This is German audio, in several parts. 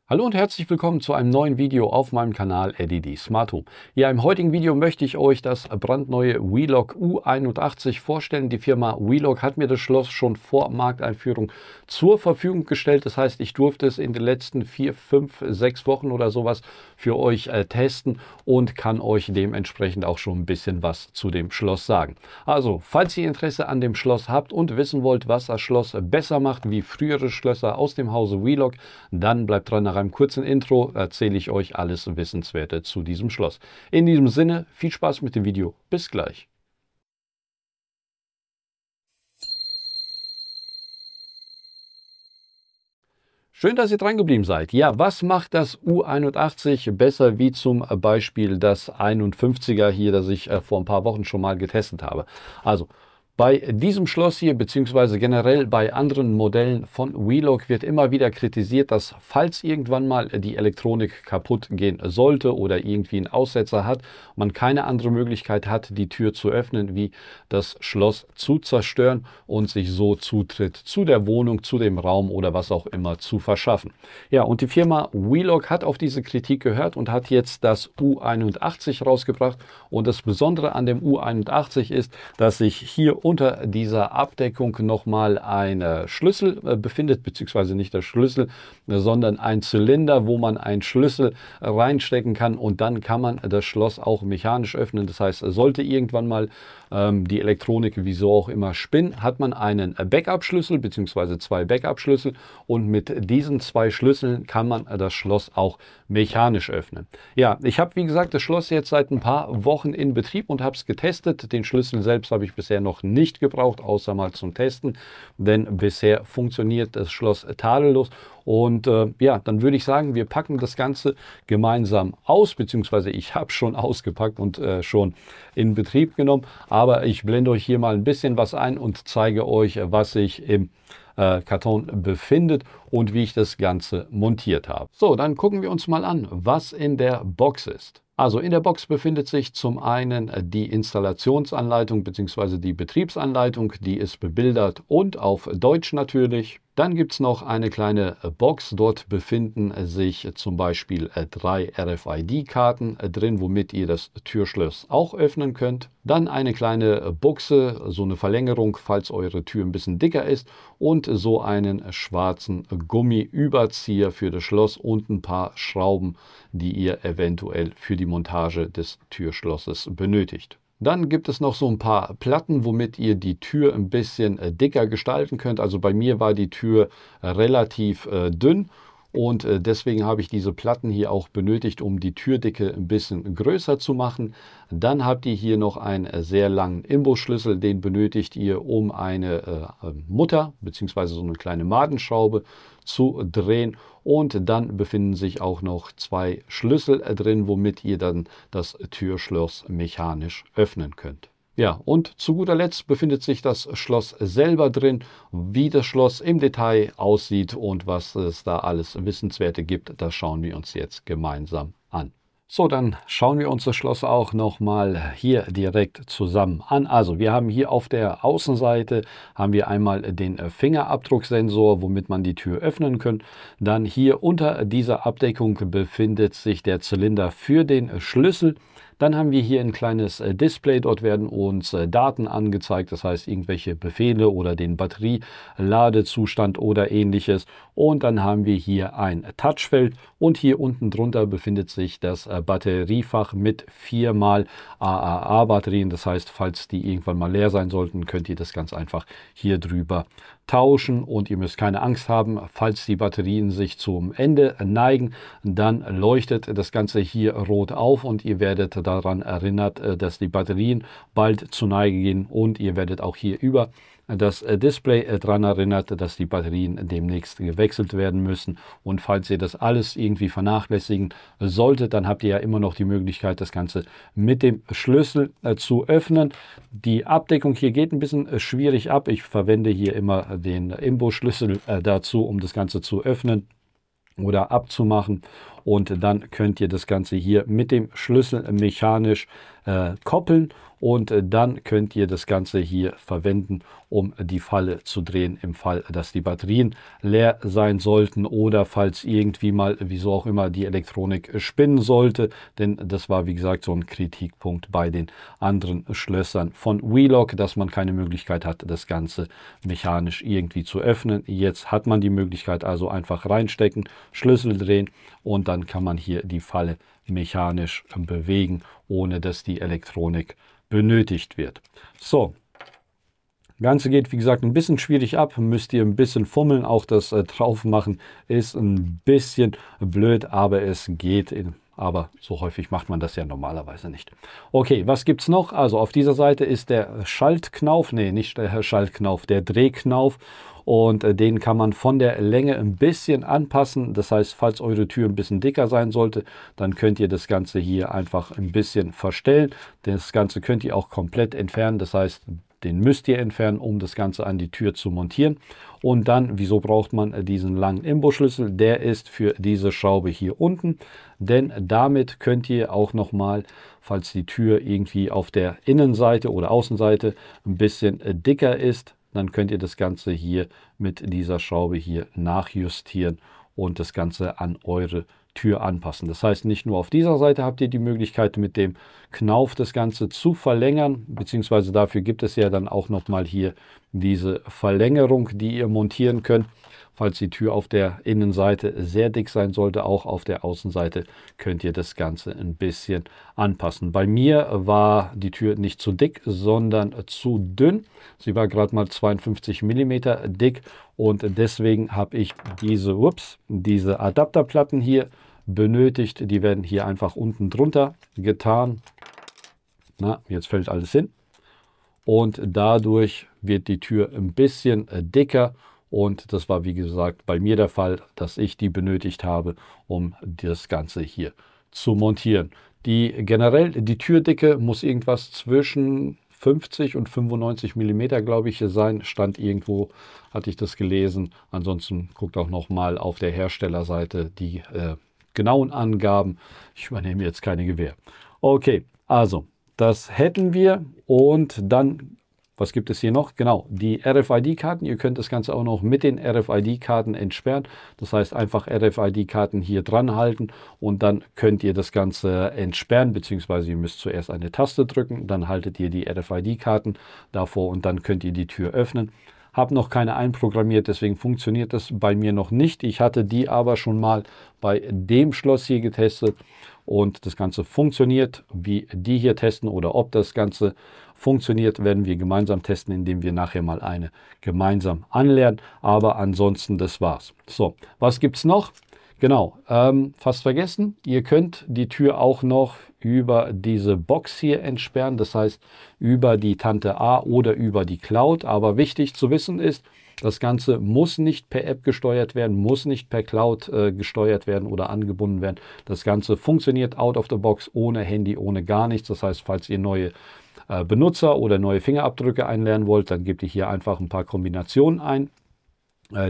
Hallo und herzlich willkommen zu einem neuen Video auf meinem Kanal Eddie D Smart Home. Ja, im heutigen Video möchte ich euch das brandneue Wheelock U81 vorstellen. Die Firma Wheelock hat mir das Schloss schon vor Markteinführung zur Verfügung gestellt. Das heißt, ich durfte es in den letzten 4, 5, 6 Wochen oder sowas für euch testen und kann euch dementsprechend auch schon ein bisschen was zu dem Schloss sagen. Also, falls ihr Interesse an dem Schloss habt und wissen wollt, was das Schloss besser macht wie frühere Schlösser aus dem Hause Wheelock, dann bleibt dran. Nach einem kurzen Intro erzähle ich euch alles Wissenswerte zu diesem Schloss. In diesem Sinne, viel Spaß mit dem Video. Bis gleich. Schön, dass ihr dran geblieben seid. Ja, was macht das U81 besser wie zum Beispiel das 51er hier, das ich vor ein paar Wochen schon mal getestet habe? Also, bei diesem Schloss hier, beziehungsweise generell bei anderen Modellen von Wheelock, wird immer wieder kritisiert, dass falls irgendwann mal die Elektronik kaputt gehen sollte oder irgendwie einen Aussetzer hat, man keine andere Möglichkeit hat, die Tür zu öffnen, wie das Schloss zu zerstören und sich so Zutritt zu der Wohnung, zu dem Raum oder was auch immer zu verschaffen. Ja, und die Firma Wheelock hat auf diese Kritik gehört und hat jetzt das U81 rausgebracht. Und das Besondere an dem U81 ist, dass sich hier unter dieser Abdeckung nochmal ein Schlüssel befindet, beziehungsweise nicht der Schlüssel, sondern ein Zylinder, wo man einen Schlüssel reinstecken kann und dann kann man das Schloss auch mechanisch öffnen. Das heißt, sollte irgendwann mal die Elektronik, wieso auch immer, spinnen, hat man einen Backup-Schlüssel beziehungsweise 2 Backup-Schlüssel und mit diesen 2 Schlüsseln kann man das Schloss auch mechanisch öffnen. Ja, ich habe wie gesagt das Schloss jetzt seit ein paar Wochen in Betrieb und habe es getestet. Den Schlüssel selbst habe ich bisher noch nicht gebraucht, außer mal zum Testen, denn bisher funktioniert das Schloss tadellos. Und ja, dann würde ich sagen, wir packen das Ganze gemeinsam aus, beziehungsweise ich habe schon ausgepackt und schon in Betrieb genommen. Aber ich blende euch hier mal ein bisschen was ein und zeige euch, was sich im Karton befindet und wie ich das Ganze montiert habe. So, dann gucken wir uns mal an, was in der Box ist. Also in der Box befindet sich zum einen die Installationsanleitung bzw. die Betriebsanleitung, die ist bebildert und auf Deutsch natürlich. Dann gibt es noch eine kleine Box, dort befinden sich zum Beispiel 3 RFID-Karten drin, womit ihr das Türschloss auch öffnen könnt. Dann eine kleine Buchse, so eine Verlängerung, falls eure Tür ein bisschen dicker ist und so einen schwarzen Gummiüberzieher für das Schloss und ein paar Schrauben, die ihr eventuell für die Montage des Türschlosses benötigt. Dann gibt es noch so ein paar Platten, womit ihr die Tür ein bisschen dicker gestalten könnt. Also bei mir war die Tür relativ dünn und deswegen habe ich diese Platten hier auch benötigt, um die Türdicke ein bisschen größer zu machen. Dann habt ihr hier noch einen sehr langen Imbusschlüssel, den benötigt ihr, um eine Mutter bzw. so eine kleine Madenschraube zu drehen. Und dann befinden sich auch noch 2 Schlüssel drin, womit ihr dann das Türschloss mechanisch öffnen könnt. Ja, und zu guter Letzt befindet sich das Schloss selber drin. Wie das Schloss im Detail aussieht und was es da alles Wissenswerte gibt, das schauen wir uns jetzt gemeinsam an. So, dann schauen wir uns das Schloss auch nochmal hier direkt zusammen an. Also wir haben hier auf der Außenseite haben wir einmal den Fingerabdrucksensor, womit man die Tür öffnen kann. Dann hier unter dieser Abdeckung befindet sich der Zylinder für den Schlüssel. Dann haben wir hier ein kleines Display, dort werden uns Daten angezeigt, das heißt irgendwelche Befehle oder den Batterieladezustand oder ähnliches. Und dann haben wir hier ein Touchfeld und hier unten drunter befindet sich das Batteriefach mit 4 mal AAA-Batterien. Das heißt, falls die irgendwann mal leer sein sollten, könnt ihr das ganz einfach hier drüber tauschen und ihr müsst keine Angst haben, falls die Batterien sich zum Ende neigen, dann leuchtet das Ganze hier rot auf und ihr werdet daran erinnert, dass die Batterien bald zur Neige gehen und ihr werdet auch hier über das Display daran erinnert, dass die Batterien demnächst gewechselt werden müssen. Und falls ihr das alles irgendwie vernachlässigen solltet, dann habt ihr ja immer noch die Möglichkeit, das Ganze mit dem Schlüssel zu öffnen. Die Abdeckung hier geht ein bisschen schwierig ab. Ich verwende hier immer den Imbusschlüssel dazu, um das Ganze zu öffnen oder abzumachen. und dann könnt ihr das Ganze hier mit dem Schlüssel mechanisch koppeln und dann könnt ihr das Ganze hier verwenden, um die Falle zu drehen im Fall, dass die Batterien leer sein sollten oder falls irgendwie mal, wieso auch immer, die Elektronik spinnen sollte, denn das war wie gesagt so ein Kritikpunkt bei den anderen Schlössern von Wheelock, dass man keine Möglichkeit hat, das Ganze mechanisch irgendwie zu öffnen. Jetzt hat man die Möglichkeit, also einfach reinstecken, Schlüssel drehen und dann kann man hier die Falle mechanisch bewegen, ohne dass die Elektronik benötigt wird. So, Ganze geht wie gesagt ein bisschen schwierig ab, müsst ihr ein bisschen fummeln, auch das drauf machen ist ein bisschen blöd, aber es geht. Aber so häufig macht man das ja normalerweise nicht. Okay, was gibt es noch? Also auf dieser Seite ist der Schaltknauf, nee, nicht der Schaltknauf, der Drehknauf. Und den kann man von der Länge ein bisschen anpassen. Das heißt, falls eure Tür ein bisschen dicker sein sollte, dann könnt ihr das Ganze hier einfach ein bisschen verstellen. Das Ganze könnt ihr auch komplett entfernen. Das heißt, den müsst ihr entfernen, um das Ganze an die Tür zu montieren. Und dann, wieso braucht man diesen langen Imbusschlüssel? Der ist für diese Schraube hier unten. Denn damit könnt ihr auch nochmal, falls die Tür irgendwie auf der Innenseite oder Außenseite ein bisschen dicker ist, dann könnt ihr das Ganze hier mit dieser Schraube hier nachjustieren und das Ganze an eure Tür anpassen. Das heißt, nicht nur auf dieser Seite habt ihr die Möglichkeit, mit dem Knauf das Ganze zu verlängern, beziehungsweise dafür gibt es ja dann auch nochmal hier diese Verlängerung, die ihr montieren könnt. Falls die Tür auf der Innenseite sehr dick sein sollte, auch auf der Außenseite könnt ihr das Ganze ein bisschen anpassen. Bei mir war die Tür nicht zu dick, sondern zu dünn. Sie war gerade mal 52 mm dick und deswegen habe ich diese Adapterplatten hier benötigt. Die werden hier einfach unten drunter getan. Na, jetzt fällt alles hin. Und dadurch wird die Tür ein bisschen dicker. Und das war, wie gesagt, bei mir der Fall, dass ich die benötigt habe, um das Ganze hier zu montieren. Generell, die Türdicke muss irgendwas zwischen 50 und 95 mm, glaube ich, sein. Stand irgendwo, hatte ich das gelesen. Ansonsten guckt auch noch mal auf der Herstellerseite die genauen Angaben. Ich übernehme jetzt keine Gewähr. Okay, also das hätten wir und dann... Was gibt es hier noch? Genau, die RFID-Karten. Ihr könnt das Ganze auch noch mit den RFID-Karten entsperren. Das heißt, einfach RFID-Karten hier dran halten und dann könnt ihr das Ganze entsperren, beziehungsweise ihr müsst zuerst eine Taste drücken, dann haltet ihr die RFID-Karten davor und dann könnt ihr die Tür öffnen. Habe noch keine einprogrammiert, deswegen funktioniert das bei mir noch nicht. Ich hatte die aber schon mal bei dem Schloss hier getestet und das Ganze funktioniert. Wie die hier testen oder ob das Ganze funktioniert, werden wir gemeinsam testen, indem wir nachher mal eine gemeinsam anlernen. Aber ansonsten, das war's. So, was gibt es noch? Genau, fast vergessen, ihr könnt die Tür auch noch über diese Box hier entsperren, das heißt über die Tante A oder über die Cloud. Aber wichtig zu wissen ist, das Ganze muss nicht per App gesteuert werden, muss nicht per Cloud gesteuert werden oder angebunden werden. Das Ganze funktioniert out of the box, ohne Handy, ohne gar nichts. Das heißt, falls ihr neue Benutzer oder neue Fingerabdrücke einlernen wollt, dann gebt ihr hier einfach ein paar Kombinationen ein.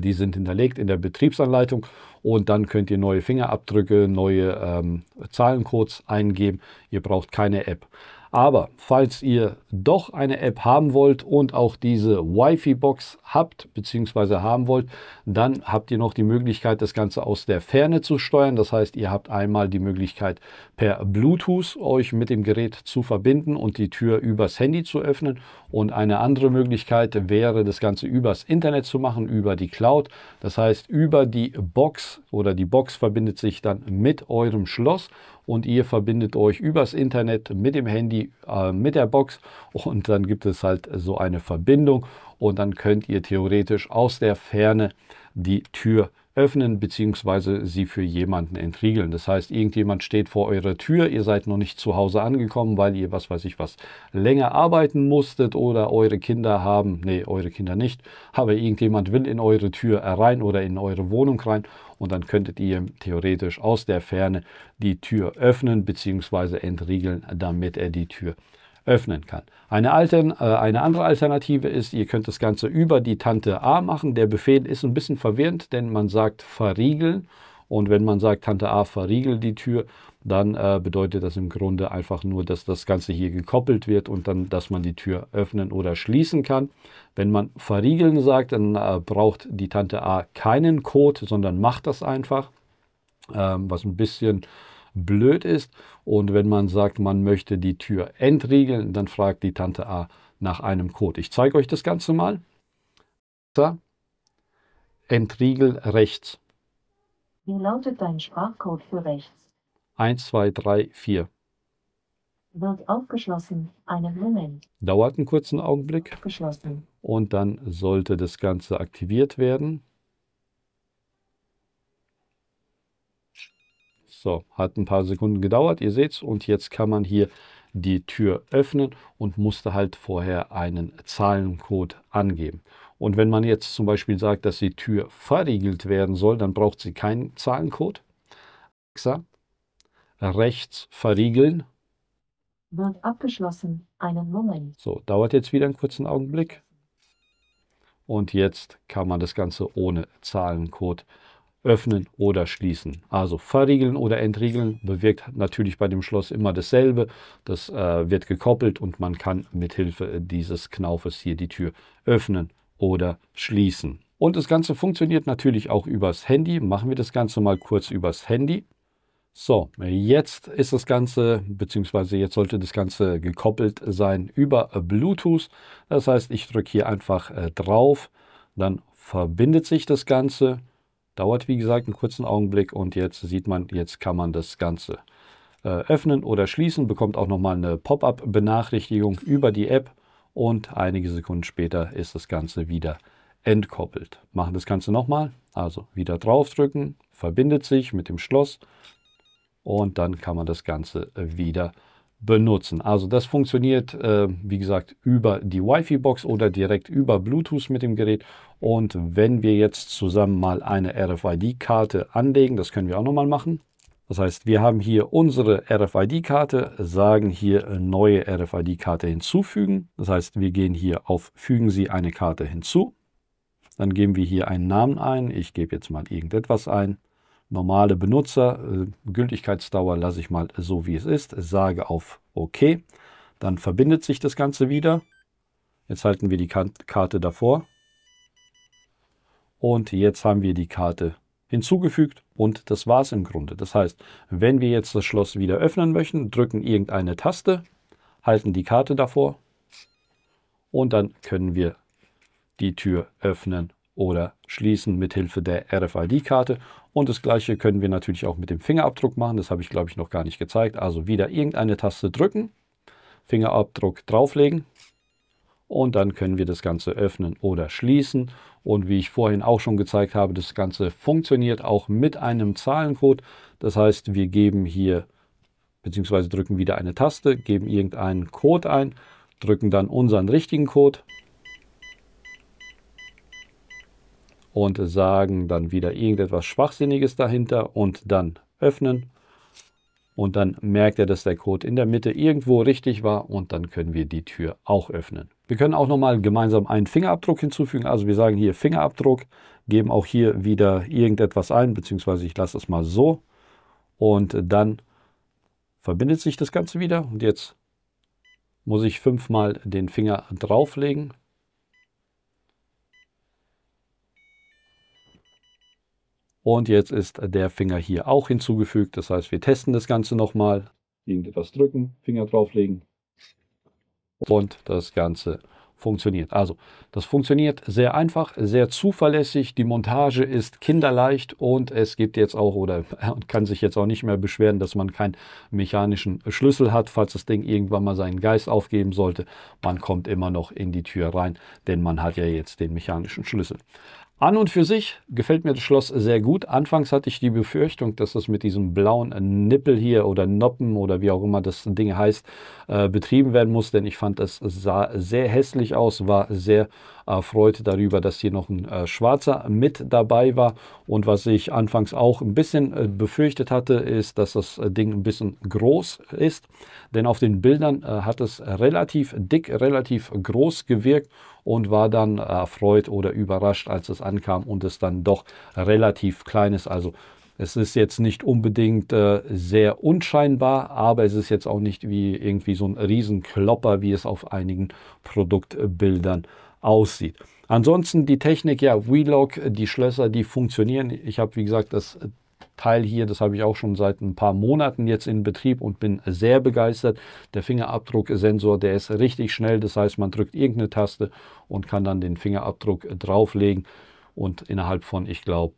Die sind hinterlegt in der Betriebsanleitung und dann könnt ihr neue Fingerabdrücke, neue Zahlencodes eingeben. Ihr braucht keine App. Aber falls ihr doch eine App haben wollt und auch diese Wi-Fi-Box habt bzw. haben wollt, dann habt ihr noch die Möglichkeit, das Ganze aus der Ferne zu steuern. Das heißt, ihr habt einmal die Möglichkeit, per Bluetooth euch mit dem Gerät zu verbinden und die Tür übers Handy zu öffnen. Und eine andere Möglichkeit wäre, das Ganze übers Internet zu machen, über die Cloud. Das heißt, über die Box oder die Box verbindet sich dann mit eurem Schloss und ihr verbindet euch übers Internet mit dem Handy, mit der Box und dann gibt es halt so eine Verbindung und dann könnt ihr theoretisch aus der Ferne die Tür öffnen bzw. sie für jemanden entriegeln. Das heißt, irgendjemand steht vor eurer Tür, ihr seid noch nicht zu Hause angekommen, weil ihr was länger arbeiten musstet oder eure Kinder haben, nee, eure Kinder nicht, aber irgendjemand will in eure Tür rein oder in eure Wohnung rein und dann könntet ihr theoretisch aus der Ferne die Tür öffnen bzw. entriegeln, damit er die Tür öffnen kann. Eine andere Alternative ist, ihr könnt das Ganze über die Tante A machen. Der Befehl ist ein bisschen verwirrend, denn man sagt verriegeln Und wenn man sagt, Tante A verriegelt die Tür, dann bedeutet das im Grunde einfach nur, dass das Ganze hier gekoppelt wird und dann, dass man die Tür öffnen oder schließen kann. Wenn man verriegeln sagt, dann braucht die Tante A keinen Code, sondern macht das einfach, was ein bisschen blöd ist. Und wenn man sagt, man möchte die Tür entriegeln, dann fragt die Tante A nach einem Code. Ich zeige euch das Ganze mal. So. Entriegel rechts. Wie lautet dein Sprachcode für rechts? 1, 2, 3, 4. Wird aufgeschlossen. Einen Moment. Dauert einen kurzen Augenblick. Geschlossen. Und dann sollte das Ganze aktiviert werden. So, hat ein paar Sekunden gedauert, ihr seht es. Und jetzt kann man hier die Tür öffnen und musste halt vorher einen Zahlencode angeben. Und wenn man jetzt zum Beispiel sagt, dass die Tür verriegelt werden soll, dann braucht sie keinen Zahlencode. Rechts verriegeln. Wird abgeschlossen. Einen Moment. So, dauert jetzt wieder einen kurzen Augenblick. Und jetzt kann man das Ganze ohne Zahlencode öffnen oder schließen. Also verriegeln oder entriegeln bewirkt natürlich bei dem Schloss immer dasselbe. Das wird gekoppelt und man kann mithilfe dieses Knaufes hier die Tür öffnen oder schließen. Und das Ganze funktioniert natürlich auch übers Handy. Machen wir das Ganze mal kurz übers Handy. So, jetzt ist das Ganze, beziehungsweise jetzt sollte das Ganze gekoppelt sein über Bluetooth. Das heißt, ich drücke hier einfach drauf, dann verbindet sich das Ganze. Dauert, wie gesagt, einen kurzen Augenblick und jetzt sieht man, jetzt kann man das Ganze öffnen oder schließen, bekommt auch nochmal eine Pop-up-Benachrichtigung über die App und einige Sekunden später ist das Ganze wieder entkoppelt. Machen das Ganze nochmal, also wieder draufdrücken, verbindet sich mit dem Schloss und dann kann man das Ganze wieder benutzen. Also das funktioniert, wie gesagt, über die Wi-Fi-Box oder direkt über Bluetooth mit dem Gerät. Und wenn wir jetzt zusammen mal eine RFID-Karte anlegen, das können wir auch nochmal machen. Das heißt, wir haben hier unsere RFID-Karte, sagen hier neue RFID-Karte hinzufügen. Das heißt, wir gehen hier auf Fügen Sie eine Karte hinzu. Dann geben wir hier einen Namen ein. Ich gebe jetzt mal irgendetwas ein. Normale Benutzer, Gültigkeitsdauer lasse ich mal so wie es ist, sage auf OK, dann verbindet sich das Ganze wieder. Jetzt halten wir die Karte davor und jetzt haben wir die Karte hinzugefügt und das war es im Grunde. Das heißt, wenn wir jetzt das Schloss wieder öffnen möchten, drücken irgendeine Taste, halten die Karte davor und dann können wir die Tür öffnen oder schließen mit Hilfe der RFID-Karte. Und das gleiche können wir natürlich auch mit dem Fingerabdruck machen. Das habe ich, glaube ich, noch gar nicht gezeigt. Also wieder irgendeine Taste drücken, Fingerabdruck drauflegen und dann können wir das Ganze öffnen oder schließen. Und wie ich vorhin auch schon gezeigt habe, das Ganze funktioniert auch mit einem Zahlencode. Das heißt, wir geben hier bzw. drücken wieder eine Taste, geben irgendeinen Code ein, drücken dann unseren richtigen Code und sagen dann wieder irgendetwas Schwachsinniges dahinter und dann öffnen. Und dann merkt er, dass der Code in der Mitte irgendwo richtig war und dann können wir die Tür auch öffnen. Wir können auch nochmal gemeinsam einen Fingerabdruck hinzufügen. Also wir sagen hier Fingerabdruck, geben auch hier wieder irgendetwas ein, beziehungsweise ich lasse es mal so. Und dann verbindet sich das Ganze wieder. Und jetzt muss ich 5-mal den Finger drauflegen. Und jetzt ist der Finger hier auch hinzugefügt. Das heißt, wir testen das Ganze nochmal. Irgendetwas drücken, Finger drauflegen. Und das Ganze funktioniert. Also, das funktioniert sehr einfach, sehr zuverlässig. Die Montage ist kinderleicht und es gibt jetzt auch, oder kann sich jetzt auch nicht mehr beschweren, dass man keinen mechanischen Schlüssel hat, falls das Ding irgendwann mal seinen Geist aufgeben sollte. Man kommt immer noch in die Tür rein, denn man hat ja jetzt den mechanischen Schlüssel. An und für sich gefällt mir das Schloss sehr gut. Anfangs hatte ich die Befürchtung, dass das mit diesem blauen Nippel hier oder Noppen oder wie auch immer das Ding heißt, betrieben werden muss, denn ich fand, das sah sehr hässlich aus, war sehr erfreut darüber, dass hier noch ein schwarzer mit dabei war. Und was ich anfangs auch ein bisschen befürchtet hatte, ist, dass das Ding ein bisschen groß ist, denn auf den Bildern hat es relativ dick, relativ groß gewirkt und war dann erfreut oder überrascht, als es ankam und es dann doch relativ klein ist. Also Es ist jetzt nicht unbedingt sehr unscheinbar, aber es ist jetzt auch nicht wie irgendwie so ein Riesenklopper, wie es auf einigen Produktbildern aussieht. Ansonsten die Technik, ja, V-Lock, die Schlösser, die funktionieren. Ich habe, wie gesagt, das Teil hier, das habe ich auch schon seit ein paar Monaten jetzt in Betrieb und bin sehr begeistert. Der Fingerabdrucksensor, der ist richtig schnell. Das heißt, man drückt irgendeine Taste und kann dann den Fingerabdruck drauflegen und innerhalb von, ich glaube,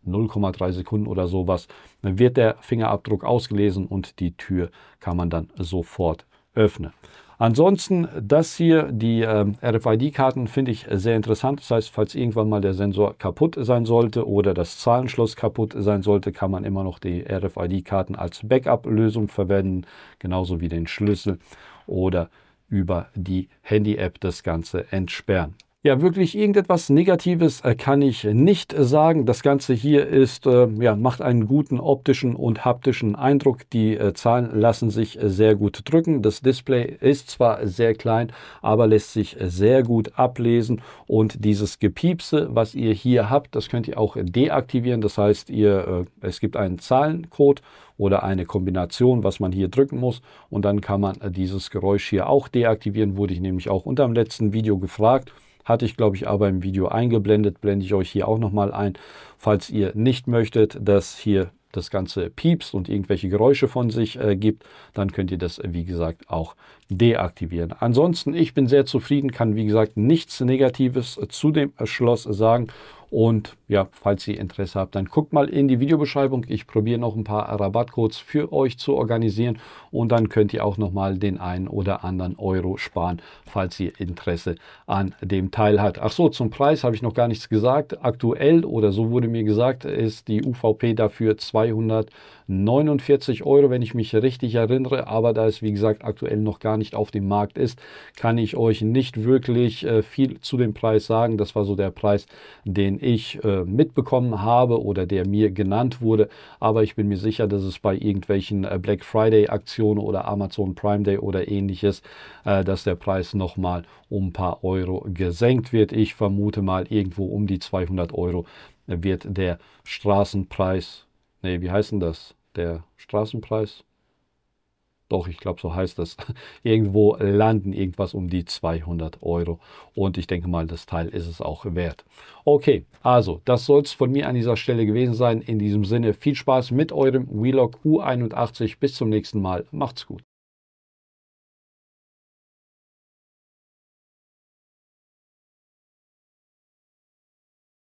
0,3 Sekunden oder sowas wird der Fingerabdruck ausgelesen und die Tür kann man dann sofort öffnen. Ansonsten das hier, die RFID-Karten, finde ich sehr interessant. Das heißt, falls irgendwann mal der Sensor kaputt sein sollte oder das Zahlenschloss kaputt sein sollte, kann man immer noch die RFID-Karten als Backup-Lösung verwenden, genauso wie den Schlüssel oder über die Handy-App das Ganze entsperren. Ja, wirklich irgendetwas Negatives kann ich nicht sagen. Das Ganze hier ist, ja, macht einen guten optischen und haptischen Eindruck. Die Zahlen lassen sich sehr gut drücken. Das Display ist zwar sehr klein, aber lässt sich sehr gut ablesen. Und dieses Gepiepse, was ihr hier habt, das könnt ihr auch deaktivieren. Das heißt, es gibt einen Zahlencode oder eine Kombination, was man hier drücken muss. Und dann kann man dieses Geräusch hier auch deaktivieren. Wurde ich nämlich auch unter dem letzten Video gefragt. Hatte ich, glaube ich, aber im Video eingeblendet, blende ich euch hier auch nochmal ein. Falls ihr nicht möchtet, dass hier das Ganze piepst und irgendwelche Geräusche von sich gibt, dann könnt ihr das, wie gesagt, auch deaktivieren. Ansonsten, ich bin sehr zufrieden, kann, wie gesagt, nichts Negatives zu dem Schloss sagen. Und ja, falls ihr Interesse habt, dann guckt mal in die Videobeschreibung. Ich probiere noch ein paar Rabattcodes für euch zu organisieren und dann könnt ihr auch noch mal den einen oder anderen Euro sparen, falls ihr Interesse an dem Teil habt. Ach so, zum Preis habe ich noch gar nichts gesagt. Aktuell, oder so wurde mir gesagt, ist die UVP dafür 249 Euro, wenn ich mich richtig erinnere. Aber da es, wie gesagt, aktuell noch gar nicht auf dem Markt ist, kann ich euch nicht wirklich viel zu dem Preis sagen. Das war so der Preis, den ich mitbekommen habe oder der mir genannt wurde. Aber ich bin mir sicher, dass es bei irgendwelchen Black Friday Aktionen oder Amazon Prime Day oder ähnliches, dass der Preis nochmal um ein paar Euro gesenkt wird. Ich vermute mal irgendwo um die 200 Euro wird der Straßenpreis, nee, wie heißt denn das? Der Straßenpreis? Doch, ich glaube, so heißt das. Irgendwo landen, irgendwas um die 200 Euro. Und ich denke mal, das Teil ist es auch wert. Okay, also, das soll es von mir an dieser Stelle gewesen sein. In diesem Sinne, viel Spaß mit eurem V-Log U81. Bis zum nächsten Mal. Macht's gut.